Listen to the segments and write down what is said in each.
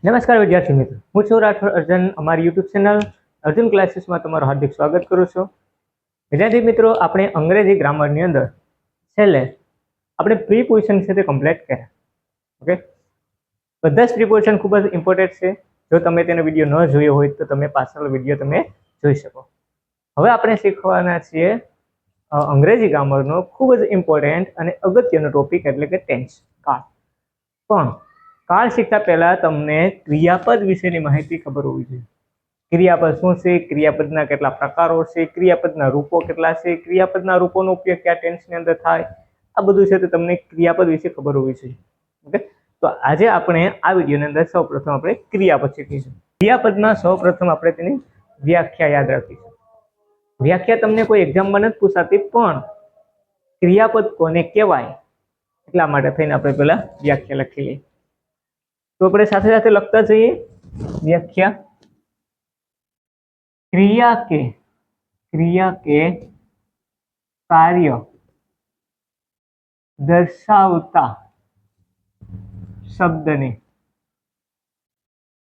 નમસ્કાર વિદ્યાર્થી મિત્રો, હું છું રાઠોડ અર્જુન. અમારી યુટ્યુબ ચેનલ અર્જુન ક્લાસીસમાં તમારું હાર્દિક સ્વાગત કરું છું. વિદ્યાર્થી મિત્રો, આપણે અંગ્રેજી ગ્રામરની અંદર છેલ્લે આપણે પ્રીપોઝિશન છે તે કમ્પ્લીટ કર્યા. ઓકે, બધા જ પ્રીપોઝિશન ખૂબ જ ઇમ્પોર્ટન્ટ છે. જો તમે તેનો વિડીયો ન જોયો હોય તો તમે પાછળ વિડીયો તમે જોઈ શકો. હવે આપણે શીખવાના છીએ અંગ્રેજી ગ્રામરનો ખૂબ જ ઇમ્પોર્ટન્ટ અને અગત્યનો ટોપિક, એટલે કે ટેન્સ, કાળ. પણ કાળ શીખતા પહેલા તમને ક્રિયાપદ વિશેની માહિતી ખબર હોવી જોઈએ. ક્રિયાપદ શું છે, ક્રિયાપદના કેટલા પ્રકારો છે, ક્રિયાપદના રૂપો કેટલા છે, ક્રિયાપદના રૂપોનો ઉપયોગ કયા ટેન્સની અંદર થાય, આ બધું છે તો તમને ક્રિયાપદ વિશે ખબર હોવી જોઈએ. ઓકે, તો આજે આપણે આ વિડીયોની અંદર સૌપ્રથમ આપણે ક્રિયાપદ શીખીશું. ક્રિયાપદમાં સૌપ્રથમ આપણે તેની વ્યાખ્યા યાદ રાખીશું. વ્યાખ્યા તમને કોઈ એક્ઝામમાં નથી પૂછાતી, પણ ક્રિયાપદ કોને કહેવાય એટલા માટે થઈને આપણે પહેલા વ્યાખ્યા લખી લઈએ. તો આપણે સાથે સાથે લખતા જઈએ વ્યાખ્યા. ક્રિયા કે કાર્ય દર્શાવતા શબ્દને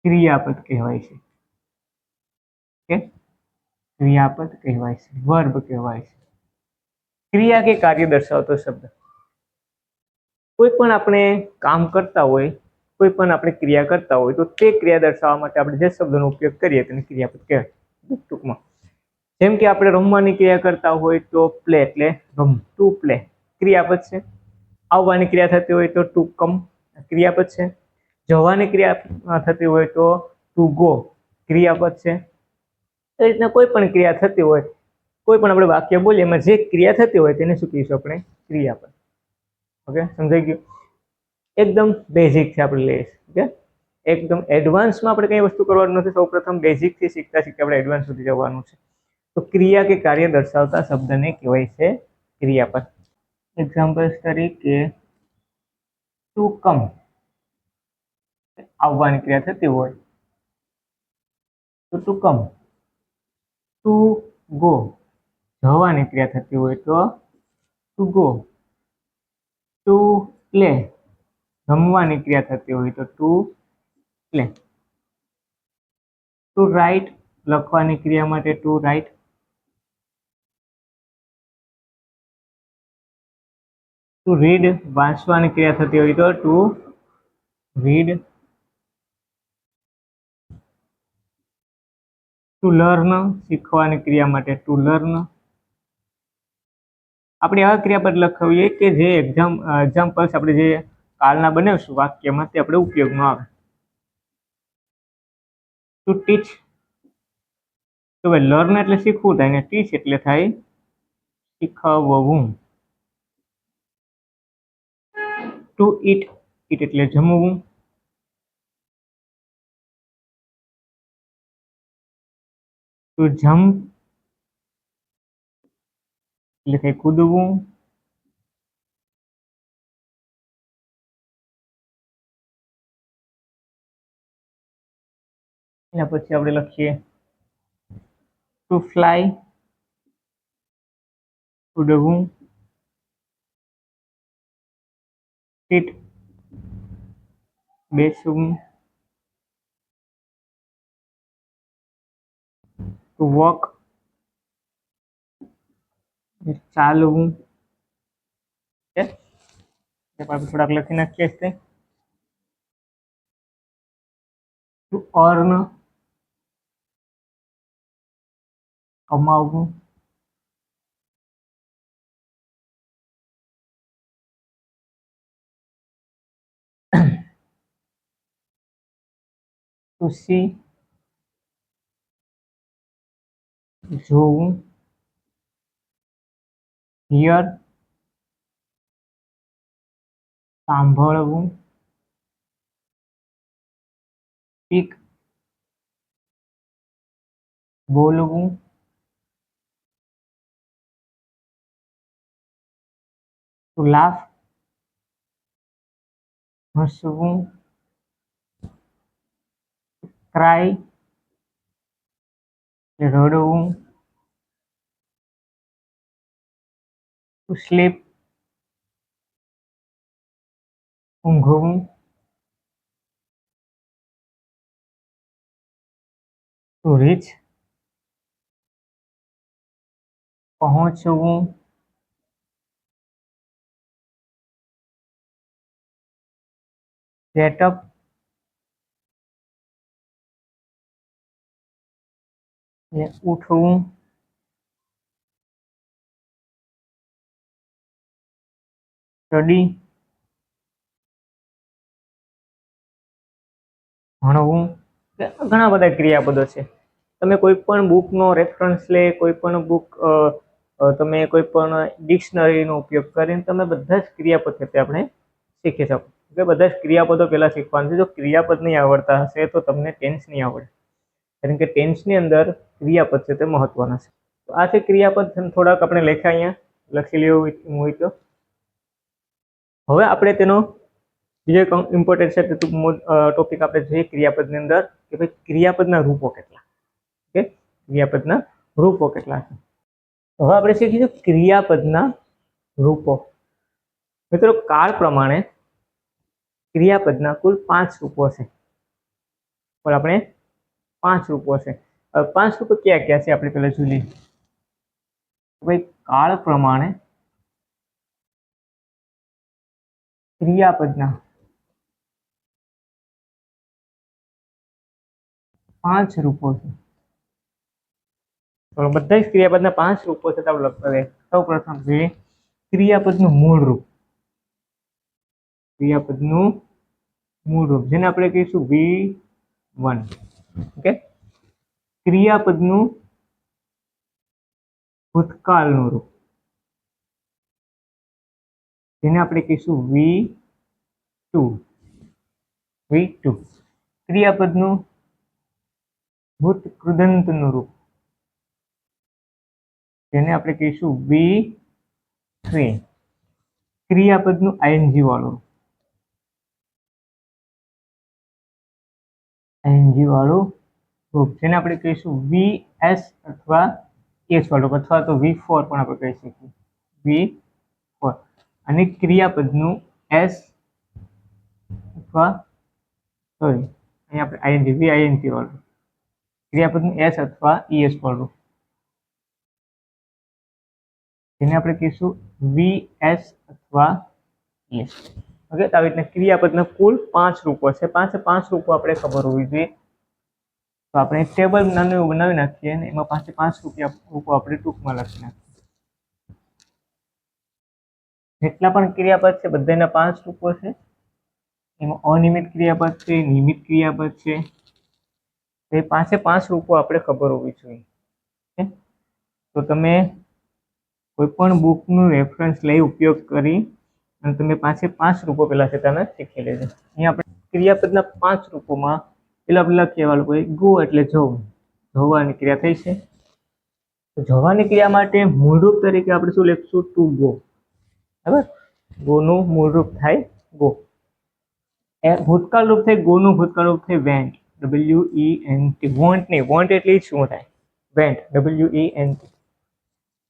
ક્રિયાપદ કહેવાય છે. ઓકે, ક્રિયાપદ કહેવાય છે, વર્બ કહેવાય છે. ક્રિયા કે કાર્ય દર્શાવતો શબ્દ. કોઈ પણ આપણે કામ કરતા હોય, કોઈ પણ આપણે ક્રિયા કરતા હોય, તો તે ક્રિયા દર્શાવવા માટે આપણે જે શબ્દનો ઉપયોગ કરીએ તેને ક્રિયાપદ કહેવાય. ટૂંકમાં જેમ કે આપણે રમવાની ક્રિયા કરતા હોય તો પ્લે એટલે રમ, ટુ પ્લે ક્રિયાપદ છે. આવવાની ક્રિયા થતી હોય તો ટુ કમ ક્રિયાપદ છે. જવાની ક્રિયા થતી હોય તો ટુ ગો ક્રિયાપદ છે. એ રીતના કોઈ પણ ક્રિયા થતી હોય, કોઈ પણ આપણે વાક્ય બોલીએ એમાં જે ક્રિયા થતી હોય તેને શું કહીશું આપણે? ક્રિયાપદ. ઓકે, સમજાઈ ગયું? એકદમ બેઝિક છે, આપણે લઈએ. ઓકે, એકદમ એડવાન્સમાં આપણે કઈ વસ્તુ કરવાનું નથી. સૌપ્રથમ બેઝિકથી શીખતા શીખતા આપણે એડવાન્સ સુધી જવાનું છે. તો ક્રિયા કે કાર્ય દર્શાવતા શબ્દને કહેવાય છે ક્રિયાપદ. એક્ઝામ્પલ્સ તરીકે ટુ કમ આવવાની ક્રિયા થતી હોય તો ટુ કમ. ટુ ગો જવાની ક્રિયા થતી હોય તો ટુ ગો. ટુ પ્લે રમવાની ક્રિયા થતી હોય તો ટુ પ્લે. ટુ રાઇટ લખવાની ક્રિયા માટે ટુ રાઇટ. ટુ રીડ વાંચવાની ક્રિયા થતી હોય તો ટુ રીડ. ટુ લર્ન શીખવાની ક્રિયા માટે ટુ લર્ન. આપણે આવા ક્રિયાપદ લખાવીએ કે જે એક્ઝામ્પલ્સ આપણે જે કાલના બનાવશું વાક્યમાં તે આપણે ઉપયોગમાં આવે. ટુ ટીચ, તો ભાઈ લર્ન એટલે શીખવું થાય ને ટીચ એટલે થાય શીખવવું. ટુ ઈટ, ઈટ એટલે જમવું. ટુ જમ્પ એટલે થાય કૂદવું. એના પછી આપણે લખીએ ટુ ફ્લાય ઉડવું. સીટ બેસવું. ટુ વોક ચાલવું. થોડાક લખી નાખીએ છે. ટુ અર્ન કમાવવું. ટુ સી જોવું. હિયર સાંભળવું. સ્પીક બોલવું. ટુ લાફ હસવું. ક્રાય રડવું. ટુ સ્લીપ ઊંઘવું. ટુ રીચ, પહોંચવું, ગેટ અપ, ઉઠવું, સ્ટડી, ભણવું. ઘણા બધા ક્રિયાપદો છે. તમે કોઈ પણ બુકનો રેફરન્સ લે, કોઈ પણ બુક તમે કોઈ પણ ડિક્શનરીનો ઉપયોગ કરીને તમે બધા જ ક્રિયાપદ છે તે આપણે શીખી શકો. એટલે બધા જ ક્રિયાપદો પહેલાં શીખવાના છે. જો ક્રિયાપદ નહીં આવડતા હશે તો તમને ટેન્સ નહીં આવડે, કારણ કે ટેન્સની અંદર ક્રિયાપદ છે તે મહત્વના છે. તો આ છે ક્રિયાપદ. થોડાક આપણે લેખા અહીંયા લખી લેવું હોય તો. હવે આપણે તેનો બીજો એક ઇમ્પોર્ટન્ટ છે ટોપિક આપણે જોઈએ ક્રિયાપદની અંદર કે ભાઈ ક્રિયાપદના રૂપો કેટલા. ઓકે, ક્રિયાપદના રૂપો કેટલા છે. હવે આપણે શીખીશું ક્રિયાપદના રૂપો. મિત્રો, કાળ પ્રમાણે ક્રિયાપદના કુલ 5 રૂપો છે. પણ આપણે 5 રૂપો છે. 5 રૂપો ક્યાં ક્યાં છે આપણે પહેલા જોઈ લઈએ. ભાઈ, કાળ પ્રમાણે ક્રિયાપદના 5 રૂપો છે. તો બધા જ ક્રિયાપદના 5 રૂપો છે. તો આપણે સૌ પ્રથમ જોઈએ ક્રિયાપદનું મૂળ રૂપ. ક્રિયાપદનું મૂળ રૂપ જેને આપણે કહીશું V1. ઓકે, ક્રિયાપદનું ભૂતકાળનું રૂપ જેને આપણે કહીશું V2. ક્રિયાપદનું ભૂતકૃદંતનું રૂપ જેને આપણે કહીશું V3. ક્રિયાપદનું ING વાળું રૂપ જેને આપણે કહીશું VS અથવા S વાળું, અથવા તો V4 પણ આપણે કહી શકીએ. V4. અને ક્રિયાપદનું S અથવા અહીંયા આપણે VING વાળું, ક્રિયાપદનું S અથવા ES વાળું જેને આપણે કહીશું VS અથવા ES. ઓકે, તો આવી રીતના ક્રિયાપદના કુલ 5 રૂપો છે. 5 રૂપો આપણે ખબર હોવી જોઈએ. તો આપણે એક ટેબલ નાનું એવું બનાવી નાખીએ અને એમાં 5 રૂપો આપણે ટૂંકમાં લખી નાખીએ. જેટલા પણ ક્રિયાપદ છે બધાના 5 રૂપો છે. એમાં અનિયમિત ક્રિયાપદ છે, નિયમિત ક્રિયાપદ છે. એ 5 રૂપો આપણે ખબર હોવી જોઈએ. તો તમે કોઈ પણ બુકનું રેફરન્સ લઈ ઉપયોગ કરી અને તમે 5 રૂપો પહેલા છે તેને શીખી લેજો. અહીંયા આપણે ક્રિયાપદના 5 રૂપોમાં પેલા આપણે લખીએ વાળું ગો એટલે જવું. જવાની ક્રિયા થઈ છે. તો જવાની ક્રિયા માટે મૂળરૂપ તરીકે આપણે શું લખીશું? To go. બરાબર, ગોનું મૂળરૂપ થાય ગો. ભૂતકાળ રૂપ થાય ગોનું ભૂતકાળ રૂપ થાય વેન્ટ. WENT. વોન્ટ નહીં, વોન્ટ એટલે શું થાય? વેન્ટ. WENT.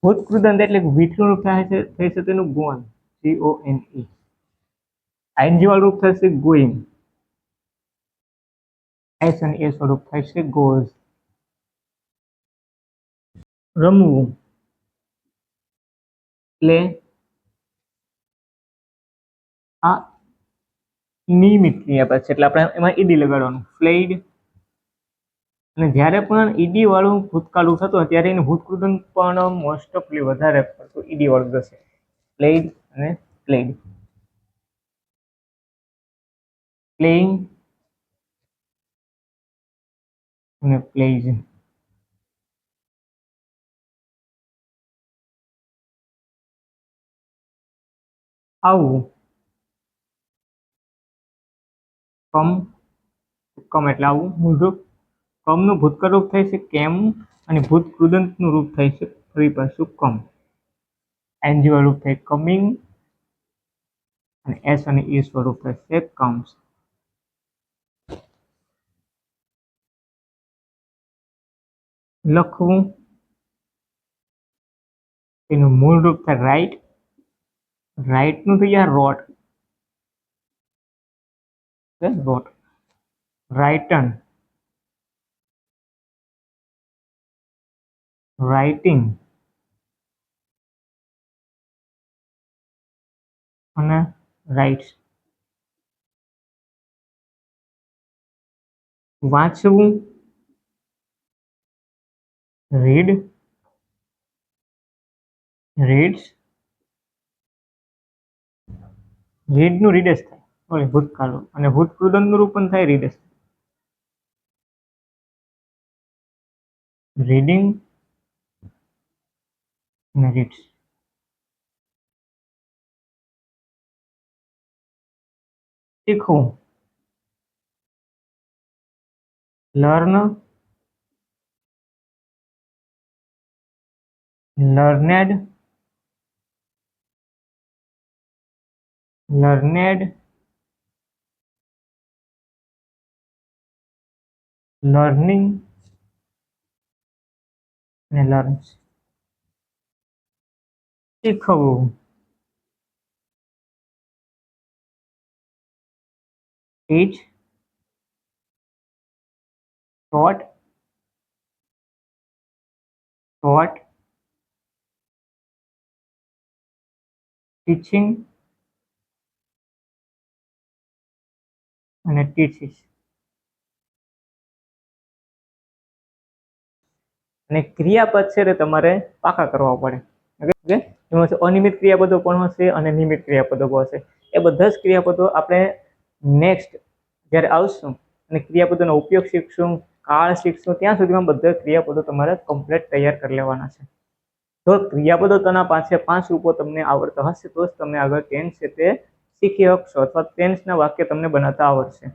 ભૂતકૃદંત એટલે વીઠનું રૂપ થાય છે થઈ છે તેનું ગોન. GONE. ING વાળું રૂપ થશે ગોઈંગ. S અને S સ્વરૂપ થાય છે ગોઝ. રમવું એટલે આ નિયમિત ક્રિયાપદ છે એટલે આપણે એમાં ઈડી લગાડવાનું. પ્લેઇડ. અને જ્યારે પણ ઈડી વાળું ભૂતકાળ થતું હોય ત્યારે એનું ભૂતકૃદંત પણ મોસ્ટ ઓફલી વધારે પડતું ઈડી વાળું થશે. પ્લેઇડ અને પ્લેઇડ. પ્લેઇંગ અને પ્લેઇઝ. આવું. કમ એટલે આવું મૂળરૂપ. કમનું ભૂતકાળ રૂપ થાય છે કેમ અને ભૂતકૃદંતનું રૂપ થાય છે ફરી પાછું કમ. ING વાળું રૂપ થાય કમિંગ અને S અને E સ્વરૂપ થશે કમ્સ. લખવું એનું મૂળ રૂપ થાય રાઇટ. રાઇટનું થઈ જાય રોટ. રોટ. રાઇટન. રાઇટિંગ અને રાઇટ્સ. વાંચવું, રીડ, રીડ્સ. રીડનું રીડેસ થાય, ઓકે, ભૂતકાળનું, અને ભૂતકૃદંતનું રૂપ પણ થાય રીડેસ. રીડિંગ અને રીડ્સ. શીખવું, લર્ન, લર્નેડ, લર્નેડ, લર્નિંગ અને લર્ન્સ. શીખવું, ટીચ, taught, taught, teaching અને teaches. અને ક્રિયાપદ છે તે તમારે પાકા કરવા પડે. ઓકે, એમાં અનિયમિત ક્રિયાપદો પણ હશે અને નિયમિત ક્રિયાપદો પણ હશે. એ બધા જ ક્રિયાપદો આપણે નેક્સ્ટ જ્યારે આવશું અને ક્રિયાપદોનો ઉપયોગ શીખશું, કાળ શીખશું, ત્યાં સુધીમાં બધા ક્રિયાપદો તમારે કમ્પ્લીટ તૈયાર કરી લેવાના છે. તો ક્રિયાપદો તેના પાસે 5 રૂપો તમને આવડતા હશે તો જ તમે આગળ ટેન્સ છે તે શીખી શકશો અથવા ટેન્સના વાક્ય તમને બનાવતા આવડશે.